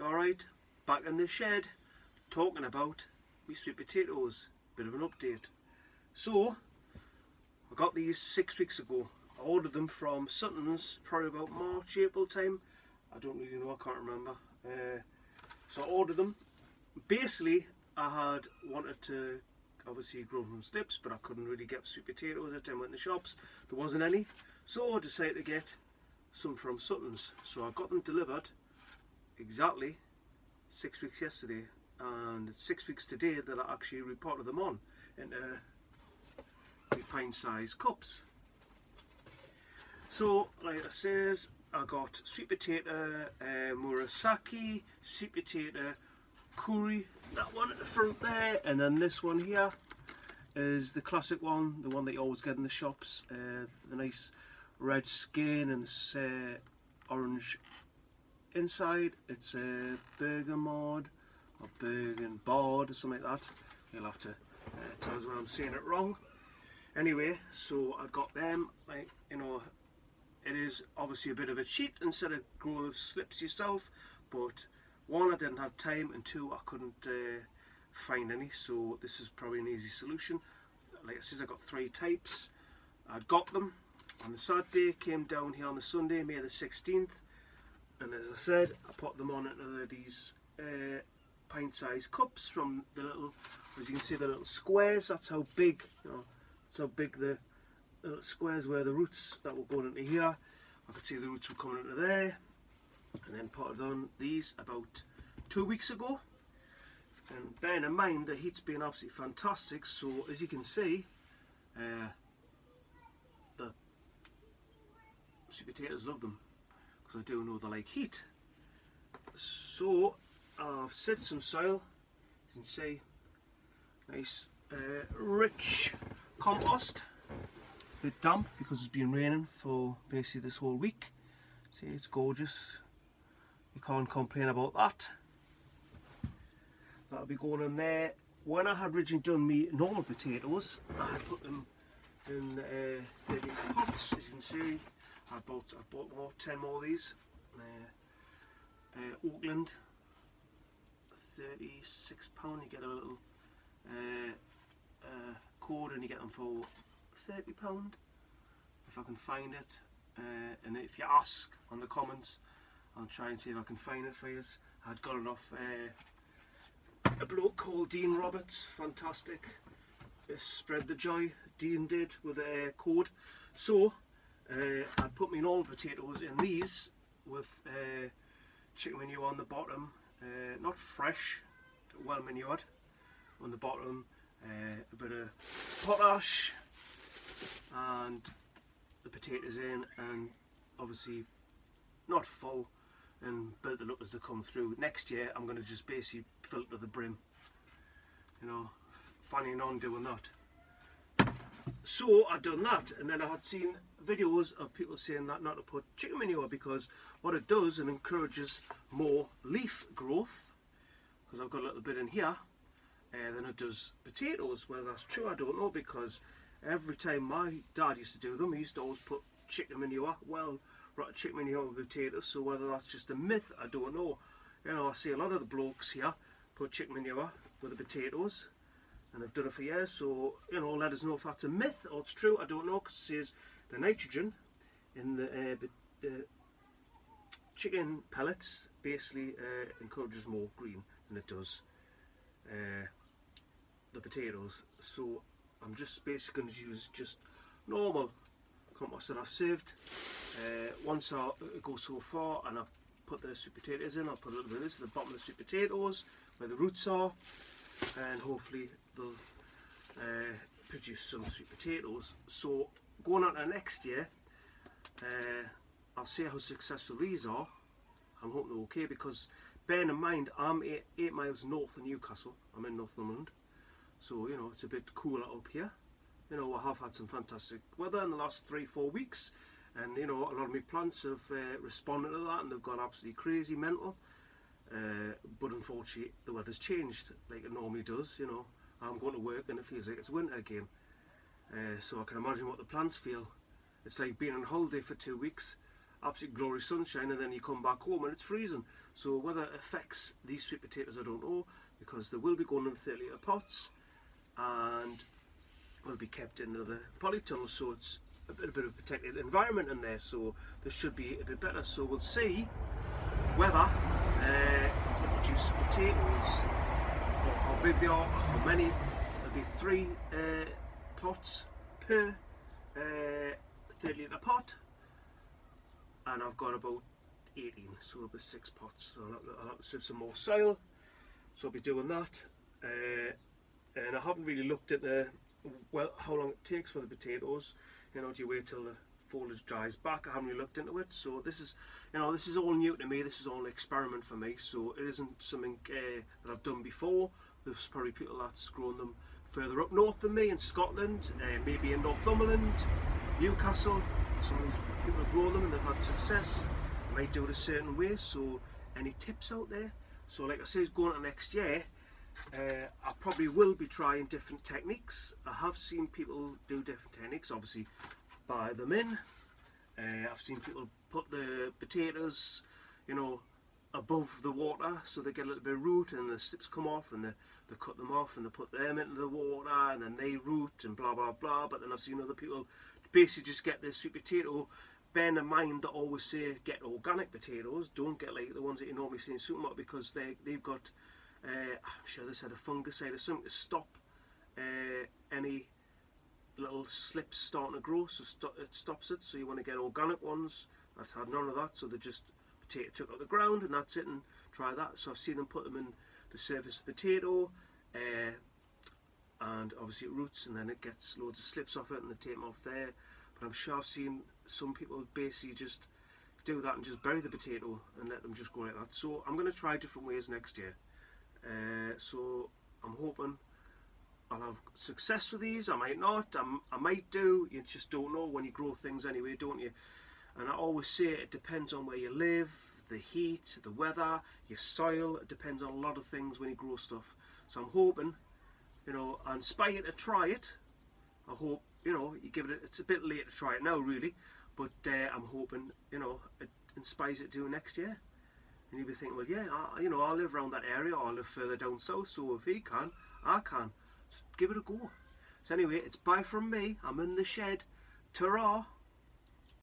Alright, back in the shed, talking about my sweet potatoes. Bit of an update. So, I got these 6 weeks ago. I ordered them from Sutton's probably about March, April time. I don't really know, I can't remember. So I ordered them. Basically, I had wanted to obviously grow from slips, but I couldn't really get sweet potatoes at the time I went in the shops. There wasn't any. So I decided to get some from Sutton's. So I got them delivered exactly 6 weeks yesterday, and it's 6 weeks today that I actually repotted them on into pint-sized cups. So, like I says, I got sweet potato murasaki, sweet potato curry, that one at the front there, and then this one here is the classic one, the one that you always get in the shops, the nice red skin and this orange inside. It's a bergamot or bergenbod or something like that. You'll have to tell us when I'm saying it wrong. Anyway, so I got them. Like, you know, it is obviously a bit of a cheat instead of grow the slips yourself, but one, I didn't have time, and two, I couldn't find any, so this is probably an easy solution. Like I said, I got 3 types. I'd got them on the Saturday, came down here on the Sunday, May the 16th, and as I said, I put them on into these pint-sized cups from the little, as you can see, the little squares. That's how big, you know, that's how big the little squares were, the roots that were going into here. I could see the roots were coming into there, and then potted on these about 2 weeks ago. And bearing in mind the heat's been absolutely fantastic, so as you can see, the sweet potatoes love them, because I do know they like heat. So I've sieved some soil, as you can see, nice rich compost, a bit damp because it's been raining for basically this whole week. See, it's gorgeous, you can't complain about that. That'll be going in there. When I had originally done me normal potatoes, I had put them in 30 pots, as you can see. I bought more, 10 more of these. Oakland, £36. You get a little cord, and you get them for £30 if I can find it. And if you ask on the comments, I'll try and see if I can find it for you. I'd got it off a bloke called Dean Roberts, fantastic. Spread the joy, Dean did, with a code. So I put my normal potatoes in these with chicken manure on the bottom, not fresh, well manured on the bottom, a bit of potash, and the potatoes in, and obviously not full, and built it up as they come through. Next year I'm going to just basically fill it to the brim, you know, planning on doing that. So I'd done that, and then I had seen videos of people saying that not to put chicken manure, because what it does, it encourages more leaf growth, because I've got a little bit in here, than it does potatoes. Whether that's true, I don't know, because every time my dad used to do them, he used to always put chicken manure, well, chicken manure with potatoes. So whether that's just a myth, I don't know. You know, I see a lot of the blokes here put chicken manure with the potatoes, and I've done it for years. So, you know, let us know if that's a myth or it's true. I don't know, because it says the nitrogen in the chicken pellets basically encourages more green than it does the potatoes. So I'm just basically going to use just normal compost that I've saved. Once I go so far and I've put the sweet potatoes in, I'll put a little bit of this at the bottom of the sweet potatoes where the roots are, and hopefully they'll produce some sweet potatoes. So going on to next year, I'll see how successful these are. I'm hoping they're okay, because bearing in mind I'm 8 miles north of Newcastle. I'm in Northumberland, so you know, it's a bit cooler up here. You know, I have had some fantastic weather in the last 3-4 weeks, and you know, a lot of my plants have responded to that, and they've gone absolutely crazy, mental. But unfortunately, the weather's changed like it normally does. You know, I'm going to work and it feels like it's winter again. So I can imagine what the plants feel. It's like being on holiday for 2 weeks, absolute glorious sunshine, and then you come back home and it's freezing. So whether it affects these sweet potatoes, I don't know, because they will be going in 30 litre pots and will be kept in the polytunnel, so it's a bit of protected environment in there, so this should be a bit better. So we'll see whether to produce potatoes, or how big they are, how many. There'll be 3 pots per 30 litre pot, and I've got about 18, so it'll be 6 pots. So I'll have to sieve some more soil, so I'll be doing that. And I haven't really looked at how long it takes for the potatoes. You know, do you wait till the foliage dries back? I haven't really looked into it. So this is, this is all new to me. This is all an experiment for me. So it isn't something that I've done before. There's probably people that's grown them further up north than me in Scotland, maybe in Northumberland, Newcastle. Some of these people have grown them and they've had success. I might do it a certain way. So any tips out there? So like I say, going to next year, I probably will be trying different techniques. I have seen people do different techniques, obviously buy them in. I've seen people put the potatoes, above the water, so they get a little bit of root and the slips come off, and they cut them off and they put them into the water and then they root and blah blah blah. But then I've seen other people basically just get the sweet potato. Bear in mind that I always say get organic potatoes, don't get like the ones that you normally see in the supermarket, because they've got I'm sure they said a fungicide or something to stop any little slips starting to grow, so it stops it. So you want to get organic ones that's had none of that, so they just potato took out the ground and that's it, and try that. So I've seen them put them in the surface of the potato, and obviously it roots and then it gets loads of slips off it and they take them off there. But I'm sure I've seen some people basically just do that and just bury the potato and let them just grow like that. So I'm going to try different ways next year. So I'm hoping I'll have success with these. I might not, I might do. You just don't know when you grow things anyway, don't you? And I always say it depends on where you live, the heat, the weather, your soil. It depends on a lot of things when you grow stuff. So I'm hoping, I inspire you to try it. I hope, you give it, it's a bit late to try it now really, but I'm hoping, it inspires you to do it next year. And you'll be thinking, well, yeah, I live around that area, or I live further down south, so if he can, I can. So give it a go. So anyway, it's bye from me. I'm in the shed. Ta-ra!